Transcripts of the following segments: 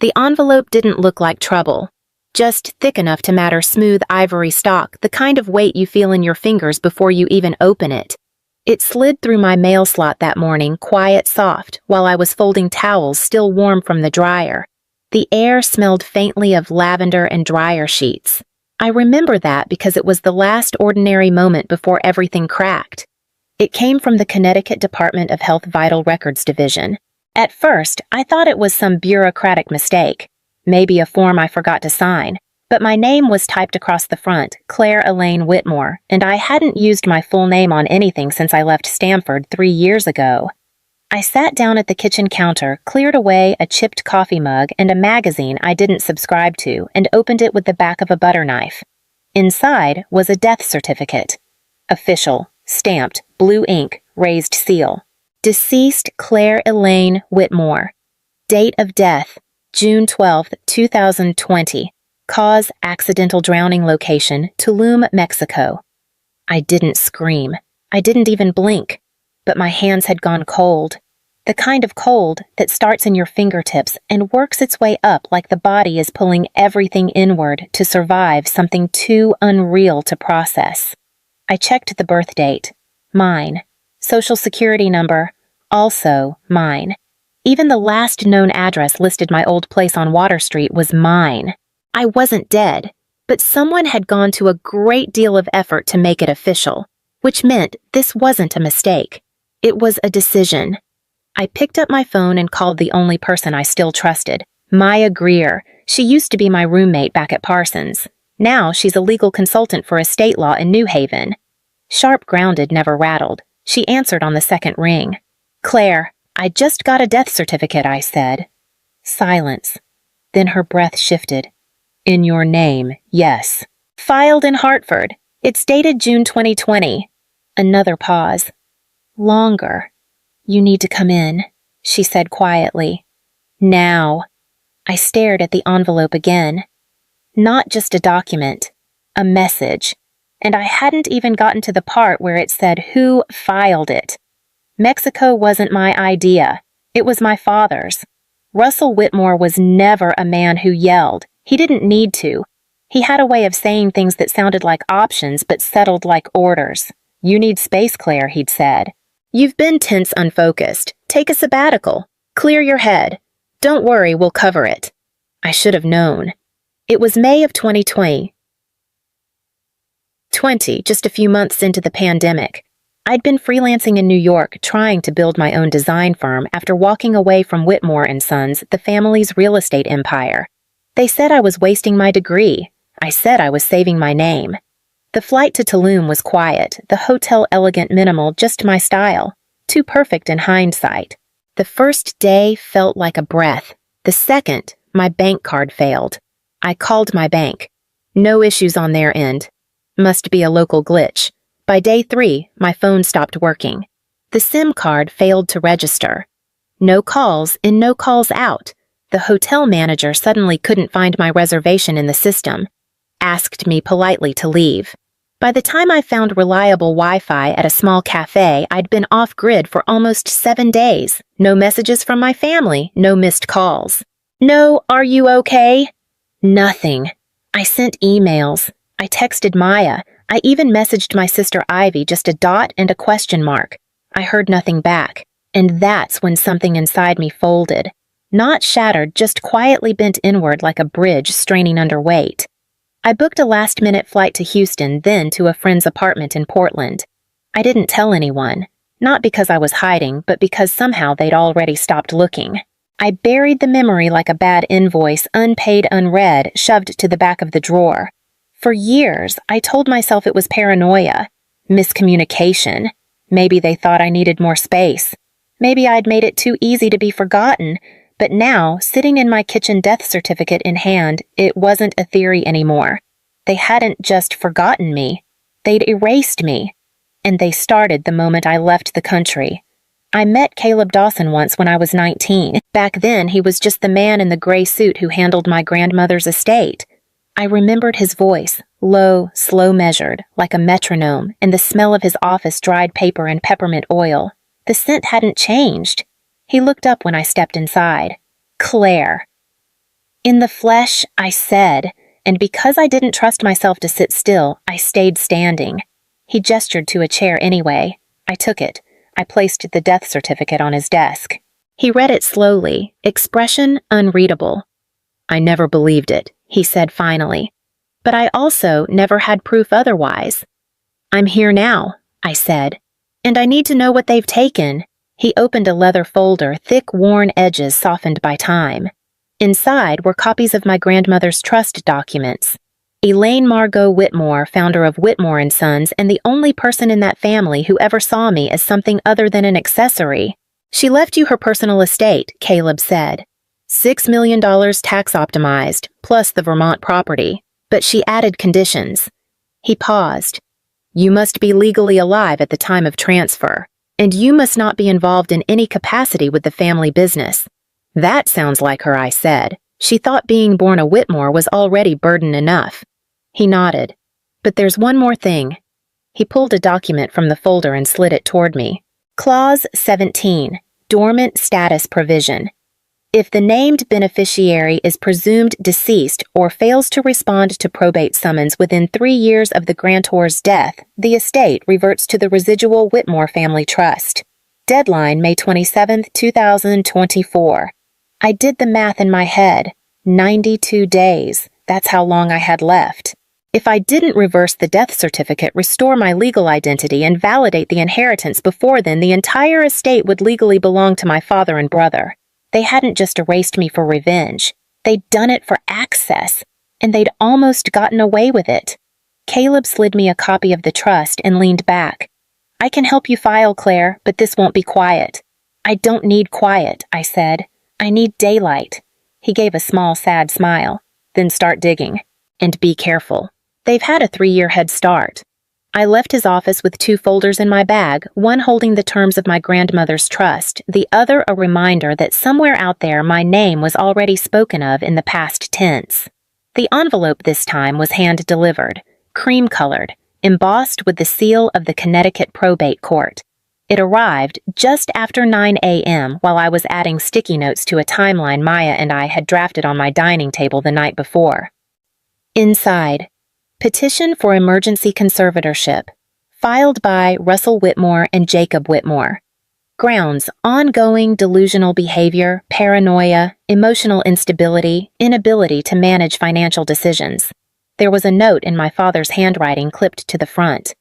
The envelope didn't look like trouble, just thick enough to matter smooth ivory stock, the kind of weight you feel in your fingers before you even open it. It slid through my mail slot that morning, quiet, soft, while I was folding towels still warm from the dryer. The air smelled faintly of lavender and dryer sheets. I remember that because it was the last ordinary moment before everything cracked. It came from the Connecticut Department of Health Vital Records Division. At first, I thought it was some bureaucratic mistake, maybe a form I forgot to sign, but my name was typed across the front, Claire Elaine Whitmore, and I hadn't used my full name on anything since I left Stamford 3 years ago. I sat down at the kitchen counter, cleared away a chipped coffee mug and a magazine I didn't subscribe to, and opened it with the back of a butter knife. Inside was a death certificate. Official, stamped, blue ink, raised seal. Deceased Claire Elaine Whitmore. Date of death, June 12, 2020. Cause accidental drowning location, Tulum, Mexico. I didn't scream. I didn't even blink. But my hands had gone cold. The kind of cold that starts in your fingertips and works its way up like the body is pulling everything inward to survive something too unreal to process. I checked the birth date. Mine. Social security number. Also mine. Even the last known address listed my old place on Water Street was mine. I wasn't dead, but someone had gone to a great deal of effort to make it official, which meant this wasn't a mistake. It was a decision. I picked up my phone and called the only person I still trusted, Maya Greer. She used to be my roommate back at Parsons. Now she's a legal consultant for estate law in New Haven. Sharp grounded, never rattled. She answered on the second ring. "Claire, I just got a death certificate," I said. Silence. Then her breath shifted. "In your name, yes. Filed in Hartford. It's dated June 2020. Another pause. Longer. "You need to come in," she said quietly. "Now." I stared at the envelope again. Not just a document. A message. And I hadn't even gotten to the part where it said who filed it. Mexico wasn't my idea. It was my father's. Russell Whitmore was never a man who yelled. He didn't need to. He had a way of saying things that sounded like options but settled like orders. "You need space, Claire," he'd said. "You've been tense, unfocused. Take a sabbatical. Clear your head. Don't worry, we'll cover it." I should have known. It was May of 2020. Just a few months into the pandemic. I'd been freelancing in New York, trying to build my own design firm after walking away from Whitmore & Sons, the family's real estate empire. They said I was wasting my degree. I said I was saving my name. The flight to Tulum was quiet, the hotel elegant, minimal, just my style. Too perfect in hindsight. The first day felt like a breath. The second, my bank card failed. I called my bank. No issues on their end. Must be a local glitch. By day 3, my phone stopped working. The SIM card failed to register. No calls in, no calls out. The hotel manager suddenly couldn't find my reservation in the system. Asked me politely to leave. By the time I found reliable Wi-Fi at a small cafe, I'd been off-grid for almost 7 days. No messages from my family, no missed calls. No, "Are you okay?" Nothing. I sent emails. I texted Maya. I even messaged my sister Ivy, just a dot and a question mark. I heard nothing back. And that's when something inside me folded. Not shattered, just quietly bent inward like a bridge straining under weight. I booked a last-minute flight to Houston, then to a friend's apartment in Portland. I didn't tell anyone, not because I was hiding, but because somehow they'd already stopped looking. I buried the memory like a bad invoice, unpaid, unread, shoved to the back of the drawer. For years, I told myself it was paranoia, miscommunication. Maybe they thought I needed more space. Maybe I'd made it too easy to be forgotten. But now, sitting in my kitchen death certificate in hand, it wasn't a theory anymore. They hadn't just forgotten me. They'd erased me. And they started the moment I left the country. I met Caleb Dawson once when I was 19. Back then, he was just the man in the gray suit who handled my grandmother's estate. I remembered his voice, low, slow measured, like a metronome, and the smell of his office dried paper and peppermint oil. The scent hadn't changed. He looked up when I stepped inside. "Claire." In the flesh, I said, and because I didn't trust myself to sit still, I stayed standing. He gestured to a chair anyway. I took it. I placed the death certificate on his desk. He read it slowly, expression unreadable. I never believed it, he said finally. But I also never had proof otherwise. I'm here now, I said, and I need to know what they've taken. He opened a leather folder, thick, worn edges softened by time. Inside were copies of my grandmother's trust documents. Elaine Margot Whitmore, founder of Whitmore & Sons, and the only person in that family who ever saw me as something other than an accessory. She left you her personal estate, Caleb said. $6 million tax-optimized, plus the Vermont property. But she added conditions. He paused. You must be legally alive at the time of transfer, and you must not be involved in any capacity with the family business. That sounds like her, I said. She thought being born a Whitmore was already burden enough. He nodded. But there's one more thing. He pulled a document from the folder and slid it toward me. Clause 17, Dormant Status Provision. If the named beneficiary is presumed deceased or fails to respond to probate summons within 3 years of the grantor's death, the estate reverts to the residual Whitmore family trust. Deadline May 27, 2024. I did the math in my head. 92 days. That's how long I had left. If I didn't reverse the death certificate, restore my legal identity, and validate the inheritance before then, the entire estate would legally belong to my father and brother. They hadn't just erased me for revenge. They'd done it for access, and they'd almost gotten away with it. Caleb slid me a copy of the trust and leaned back. I can help you file, Claire, but this won't be quiet. I don't need quiet, I said. I need daylight. He gave a small, sad smile. Then start digging. And be careful. They've had a 3-year head start. I left his office with 2 folders in my bag, one holding the terms of my grandmother's trust, the other a reminder that somewhere out there my name was already spoken of in the past tense. The envelope this time was hand-delivered, cream-colored, embossed with the seal of the Connecticut Probate Court. It arrived just after 9 a.m. while I was adding sticky notes to a timeline Maya and I had drafted on my dining table the night before. Inside, Petition for Emergency Conservatorship, filed by Russell Whitmore and Jacob Whitmore. Grounds: ongoing delusional behavior, paranoia, emotional instability, inability to manage financial decisions. There was a note in my father's handwriting clipped to the front.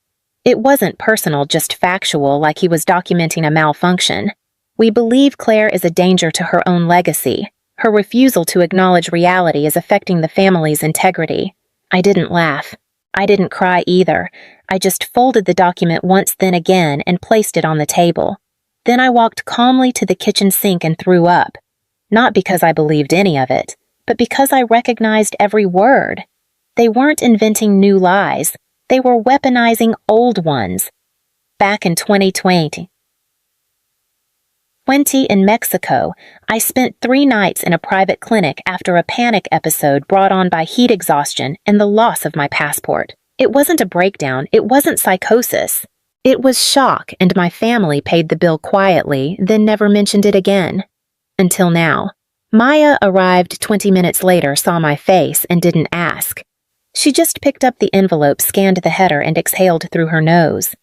It wasn't personal, just factual, like he was documenting a malfunction. We believe Claire is a danger to her own legacy. Her refusal to acknowledge reality is affecting the family's integrity. I didn't laugh. I didn't cry either. I just folded the document once, then again, and placed it on the table. Then I walked calmly to the kitchen sink and threw up. Not because I believed any of it, but because I recognized every word. They weren't inventing new lies. They were weaponizing old ones. Back in 2020 in Mexico, I spent 3 nights in a private clinic after a panic episode brought on by heat exhaustion and the loss of my passport. It wasn't a breakdown, it wasn't psychosis. It was shock, and my family paid the bill quietly, then never mentioned it again. Until now. Maya arrived 20 minutes later, saw my face, and didn't ask. She just picked up the envelope, scanned the header, and exhaled through her nose.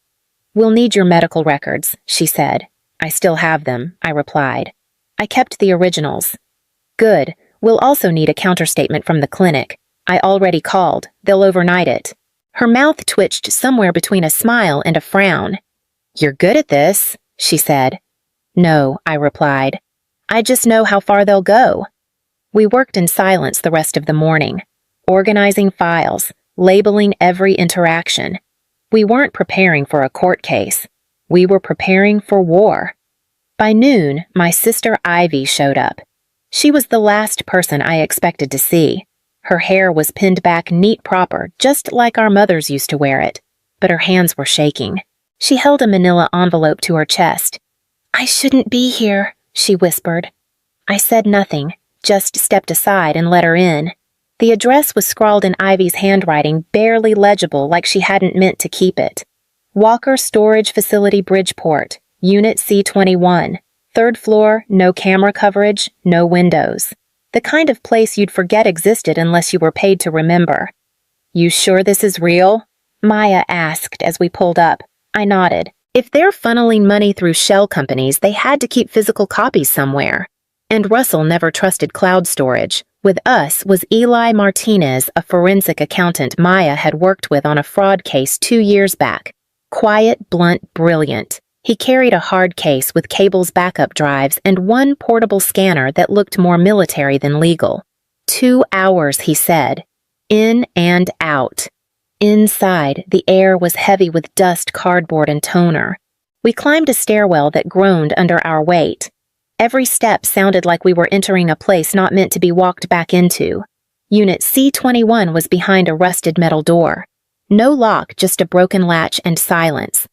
"We'll need your medical records," she said. "I still have them," I replied. "I kept the originals." "Good. We'll also need a counterstatement from the clinic. I already called. They'll overnight it." Her mouth twitched somewhere between a smile and a frown. "You're good at this," she said. "No," I replied. "I just know how far they'll go." We worked in silence the rest of the morning, organizing files, labeling every interaction. We weren't preparing for a court case. We were preparing for war. By noon, my sister Ivy showed up. She was the last person I expected to see. Her hair was pinned back neat proper, just like our mothers used to wear it, but her hands were shaking. She held a manila envelope to her chest. "I shouldn't be here," she whispered. I said nothing, just stepped aside and let her in. The address was scrawled in Ivy's handwriting, barely legible, like she hadn't meant to keep it. Walker Storage Facility, Bridgeport, Unit C21. 3rd floor, no camera coverage, no windows. The kind of place you'd forget existed unless you were paid to remember. "You sure this is real?" Maya asked as we pulled up. I nodded. If they're funneling money through shell companies, they had to keep physical copies somewhere. And Russell never trusted cloud storage. With us was Eli Martinez, a forensic accountant Maya had worked with on a fraud case 2 years back. Quiet, blunt, brilliant. He carried a hard case with cables, backup drives, and one portable scanner that looked more military than legal. 2 hours, he said. In and out. Inside, the air was heavy with dust, cardboard, and toner. We climbed a stairwell that groaned under our weight. Every step sounded like we were entering a place not meant to be walked back into. Unit C-21 was behind a rusted metal door. No lock, just a broken latch and silence.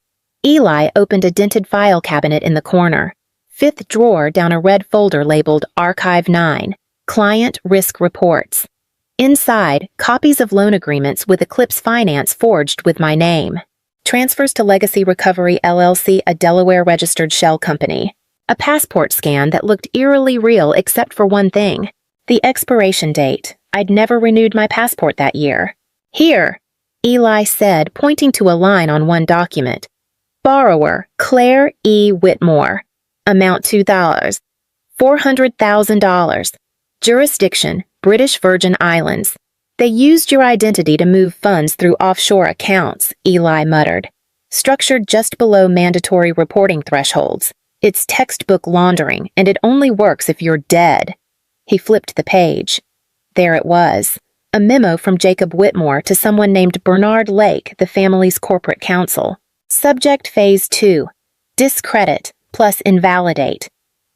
Eli opened a dented file cabinet in the corner. 5th drawer down a red folder labeled Archive 9, Client Risk Reports. Inside, copies of loan agreements with Eclipse Finance forged with my name. Transfers to Legacy Recovery LLC, a Delaware-registered shell company. A passport scan that looked eerily real except for one thing. The expiration date. I'd never renewed my passport that year. "Here," Eli said, pointing to a line on one document. "Borrower, Claire E. Whitmore. Amount $2. $400,000. Jurisdiction, British Virgin Islands. They used your identity to move funds through offshore accounts," Eli muttered. "Structured just below mandatory reporting thresholds. It's textbook laundering, and it only works if you're dead." He flipped the page. There it was. A memo from Jacob Whitmore to someone named Bernard Lake, the family's corporate counsel. Subject Phase 2. Discredit plus invalidate.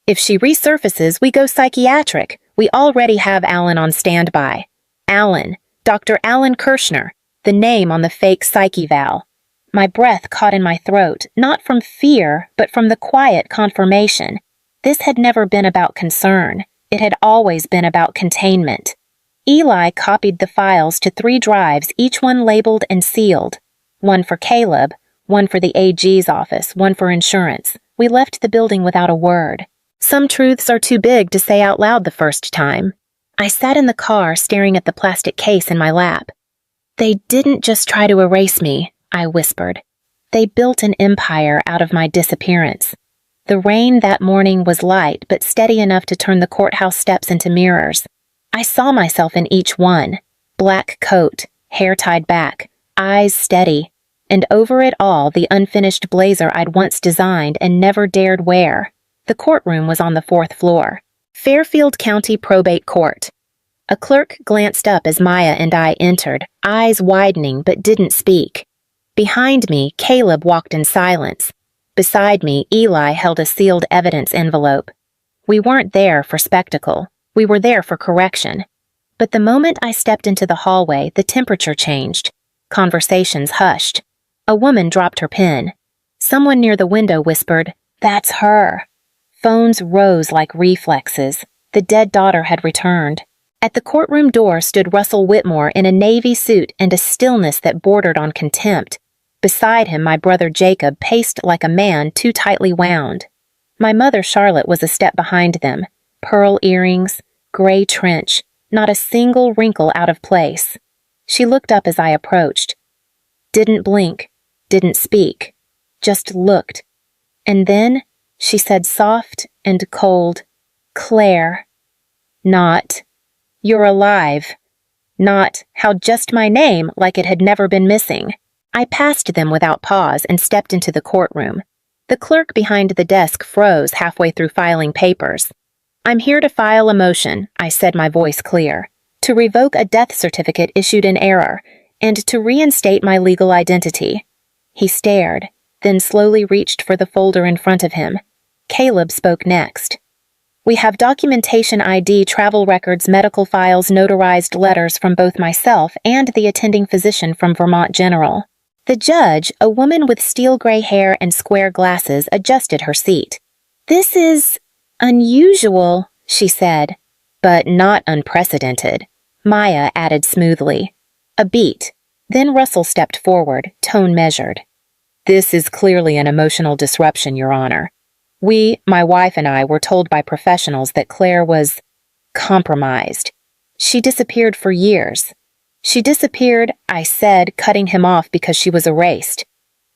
If she resurfaces, we go psychiatric. We already have Alan on standby. Alan, Dr. Alan Kirshner, the name on the fake psyche val. My breath caught in my throat, not from fear, but from the quiet confirmation. This had never been about concern. It had always been about containment. Eli copied the files to 3 drives, each one labeled and sealed. One for Caleb, one for the AG's office, one for insurance. We left the building without a word. Some truths are too big to say out loud the first time. I sat in the car staring at the plastic case in my lap. "They didn't just try to erase me," I whispered. "They built an empire out of my disappearance." The rain that morning was light but steady enough to turn the courthouse steps into mirrors. I saw myself in each one. Black coat, hair tied back, eyes steady, and over it all the unfinished blazer I'd once designed and never dared wear. The courtroom was on the 4th floor. Fairfield County Probate Court. A clerk glanced up as Maya and I entered, eyes widening but didn't speak. Behind me, Caleb walked in silence. Beside me, Eli held a sealed evidence envelope. We weren't there for spectacle. We were there for correction. But the moment I stepped into the hallway, the temperature changed. Conversations hushed. A woman dropped her pen. Someone near the window whispered, "That's her." Phones rose like reflexes. The dead daughter had returned. At the courtroom door stood Russell Whitmore in a navy suit and a stillness that bordered on contempt. Beside him, my brother Jacob paced like a man too tightly wound. My mother Charlotte was a step behind them. Pearl earrings, gray trench, not a single wrinkle out of place. She looked up as I approached. Didn't blink, didn't speak, just looked. And then she said soft and cold, "Claire." Not, "You're alive." Not, "How just my name," like it had never been missing. I passed them without pause and stepped into the courtroom. The clerk behind the desk froze halfway through filing papers. "I'm here to file a motion," I said, my voice clear, "to revoke a death certificate issued in error, and to reinstate my legal identity." He stared, then slowly reached for the folder in front of him. Caleb spoke next. "We have documentation ID, travel records, medical files, notarized letters from both myself and the attending physician from Vermont General." The judge, a woman with steel gray hair and square glasses, adjusted her seat. "This is unusual," she said. "But not unprecedented," Maya added smoothly. A beat. Then Russell stepped forward, tone measured. "This is clearly an emotional disruption, Your Honor. We, my wife and I, were told by professionals that Claire was compromised. She disappeared for years. She disappeared, I said, cutting him off because she was erased.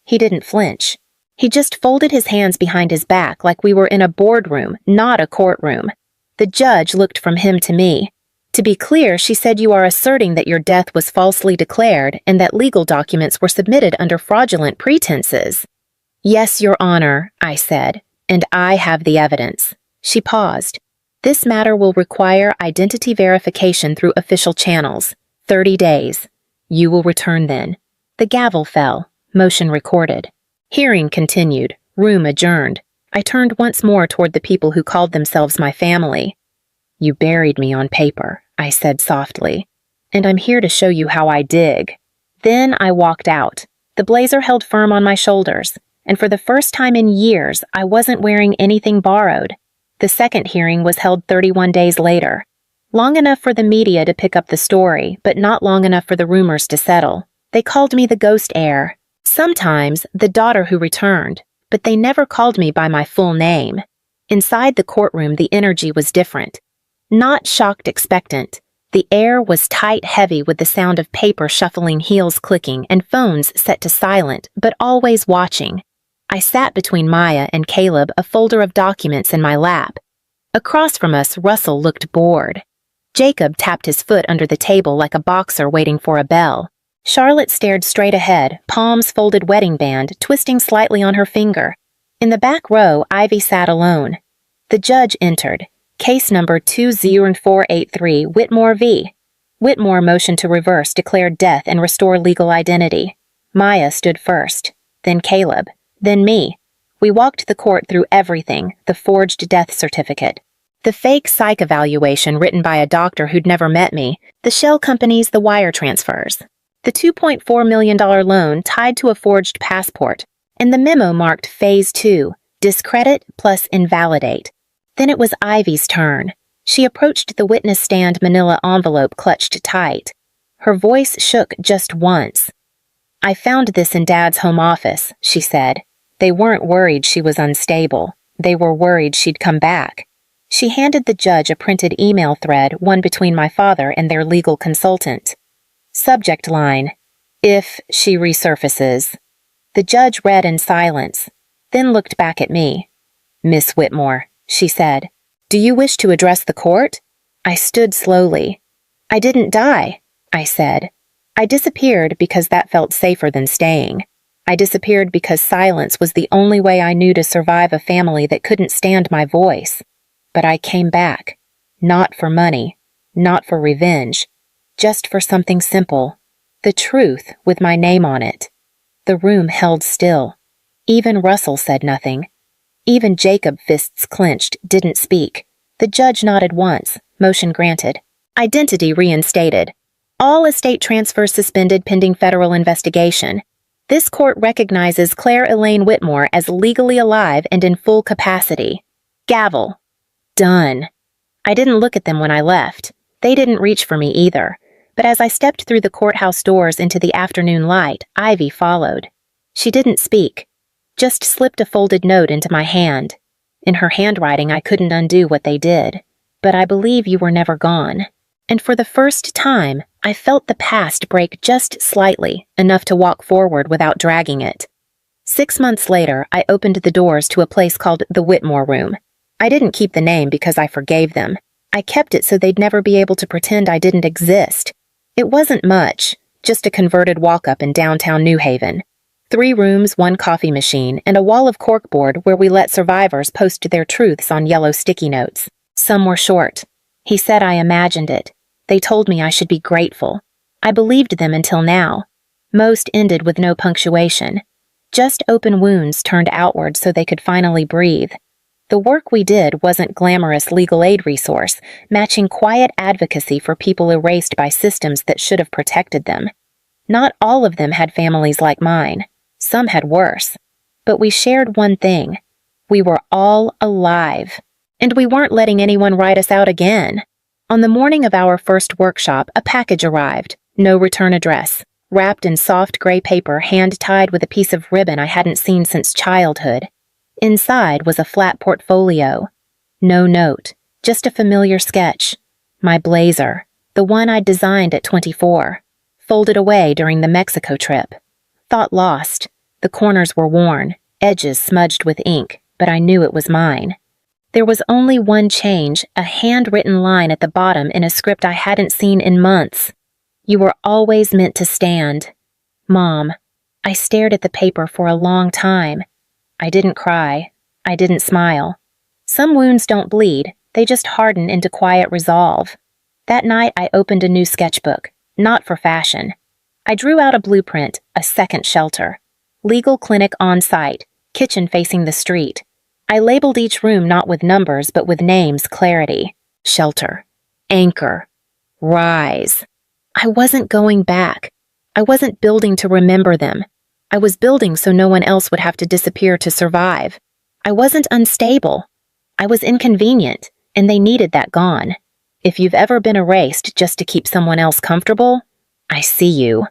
He didn't flinch. He just folded his hands behind his back like we were in a boardroom, not a courtroom. The judge looked from him to me. To be clear, she said, you are asserting that your death was falsely declared and that legal documents were submitted under fraudulent pretenses. Yes, Your Honor, I said, and I have the evidence. She paused. This matter will require identity verification through official channels. 30 days. You will return then. The gavel fell. Motion recorded. Hearing continued. Room adjourned. I turned once more toward the people who called themselves my family. You buried me on paper, I said softly, and I'm here to show you how I dig. Then I walked out. The blazer held firm on my shoulders, and for the first time in years, I wasn't wearing anything borrowed. The second hearing was held 31 days later. Long enough for the media to pick up the story, but not long enough for the rumors to settle. They called me the ghost heir. Sometimes the daughter who returned, but they never called me by my full name. Inside the courtroom, the energy was different. Not shocked expectant. The air was tight heavy with the sound of paper shuffling, heels clicking, and phones set to silent, but always watching. I sat between Maya and Caleb, a folder of documents in my lap. Across from us, Russell looked bored. Jacob tapped his foot under the table like a boxer waiting for a bell. Charlotte stared straight ahead, palms folded wedding band twisting slightly on her finger. In the back row, Ivy sat alone. The judge entered. Case number 20483, Whitmore v. Whitmore motioned to reverse, declared death, and restore legal identity. Maya stood first, then Caleb, then me. We walked the court through everything, the forged death certificate, the fake psych evaluation written by a doctor who'd never met me, the shell companies, the wire transfers, the $2.4 million loan tied to a forged passport, and the memo marked Phase 2, discredit plus invalidate. Then it was Ivy's turn. She approached the witness stand, manila envelope clutched tight. Her voice shook just once. I found this in Dad's home office, she said. They weren't worried she was unstable. They were worried she'd come back. She handed the judge a printed email thread, one between my father and their legal consultant. Subject line, if she resurfaces. The judge read in silence, then looked back at me. Miss Whitmore, she said, do you wish to address the court? I stood slowly. I didn't die, I said. I disappeared because that felt safer than staying. I disappeared because silence was the only way I knew to survive a family that couldn't stand my voice. But I came back. Not for money, not for revenge, just for something simple. The truth with my name on it. The room held still. Even Russell said nothing. Even Jacob, fists clenched, didn't speak. The judge nodded once, motion granted. Identity reinstated. All estate transfers suspended pending federal investigation. This court recognizes Claire Elaine Whitmore as legally alive and in full capacity. Gavel. Done. I didn't look at them when I left. They didn't reach for me either. But as I stepped through the courthouse doors into the afternoon light, Ivy followed. She didn't speak. Just slipped a folded note into my hand. In her handwriting, I couldn't undo what they did. But I believe you were never gone. And for the first time, I felt the past break just slightly, enough to walk forward without dragging it. 6 months later, I opened the doors to a place called the Whitmore Room. I didn't keep the name because I forgave them. I kept it so they'd never be able to pretend I didn't exist. It wasn't much, just a converted walk-up in downtown New Haven. 3 rooms, 1 coffee machine, and a wall of corkboard where we let survivors post their truths on yellow sticky notes. Some were short. He said I imagined it. They told me I should be grateful. I believed them until now. Most ended with no punctuation. Just open wounds turned outward so they could finally breathe. The work we did wasn't glamorous legal aid resource, matching quiet advocacy for people erased by systems that should have protected them. Not all of them had families like mine. Some had worse. But we shared one thing. We were all alive. And we weren't letting anyone write us out again. On the morning of our first workshop, a package arrived. No return address. Wrapped in soft gray paper, hand-tied with a piece of ribbon I hadn't seen since childhood. Inside was a flat portfolio. No note, just a familiar sketch. My blazer, the one I'd designed at 24, folded away during the Mexico trip. Thought lost. The corners were worn, edges smudged with ink, but I knew it was mine. There was only one change, a handwritten line at the bottom in a script I hadn't seen in months. You were always meant to stand. Mom. I stared at the paper for a long time. I didn't cry. I didn't smile. Some wounds don't bleed, they just harden into quiet resolve. That night I opened a new sketchbook, not for fashion. I drew out a blueprint, a second shelter. Legal clinic on site, kitchen facing the street. I labeled each room not with numbers but with names, clarity. Shelter. Anchor. Rise. I wasn't going back. I wasn't building to remember them. I was building so no one else would have to disappear to survive. I wasn't unstable. I was inconvenient, and they needed that gone. If you've ever been erased just to keep someone else comfortable, I see you.